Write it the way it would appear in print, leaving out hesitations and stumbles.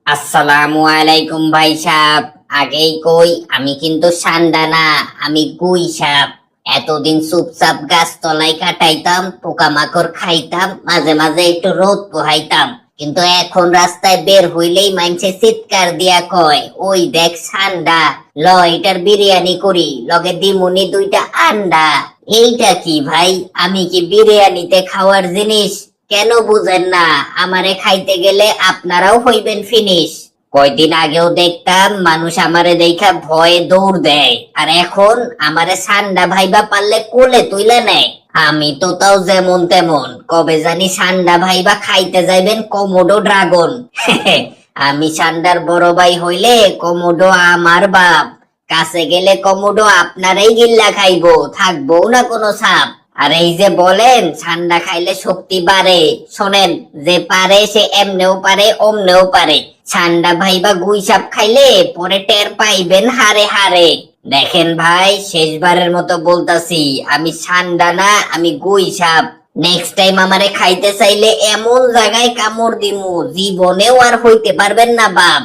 আসসালামু আলাইকুম ভাই সাহেব। আগেই কই আমি কিন্তু সান্ডা না, আমি গুই সাপ। এতদিন চুপচাপ গাছ তলায় কাটাইতাম, পোকামাকড় খাইতাম, মাঝে মাঝে একটু রোদ পোহাইতাম। কিন্তু এখন রাস্তায় বের হইলেই মাইনছে চিৎকার দিয়া কয়, ওই দেখ সান্ডা, ল এটার বিরিয়ানি করি, লগে দিমুনি দুইটা আন্ডা। এইটা কি ভাই? আমি কি বিরিয়ানিতে খাওয়ার জিনিস? কেন বুঝেন না? আমারে খাইতে গেলে আপনারাও হইবেন ফিনিশ। কয়দিন আগেও দেখতাম মানুষ আমারে দেখা ভয়ে দৌড় দেয়, আর এখন আমারে সান্ডা ভাইবা পারলে কোলে তুইলে নেয়। আমি তো তাও যেমন তেমন, কবে জানি সান্ডা ভাইবা খাইতে যাইবেন কমোডো ড্রাগন। আমি সান্ডার বড় ভাই হইলে কমোডো আমার বাপ, কাছে গেলে কমোডো আপনারাই গিল্লা খাইবো, থাকবো না কোনো ছাপ। আর এই যে বলেন ঠান্ডা খাইলে শক্তি বাড়ে, শোনেন, যে পারে সে এমনেও পারে অমনেও পারে। ঠান্ডা ভাই বা গুই সাপ খাইলে পরে টের পাইবেন হারে হারে। দেখেন ভাই, শেষবারের মতো বলতাছি, আমি ঠান্ডা না, আমি গুই সাপ। নেক্সট টাইম আমারে খাইতে চাইলে এমন জায়গায় কামড় দিমু জীবনেও আর হইতে পারবেন না বাপ।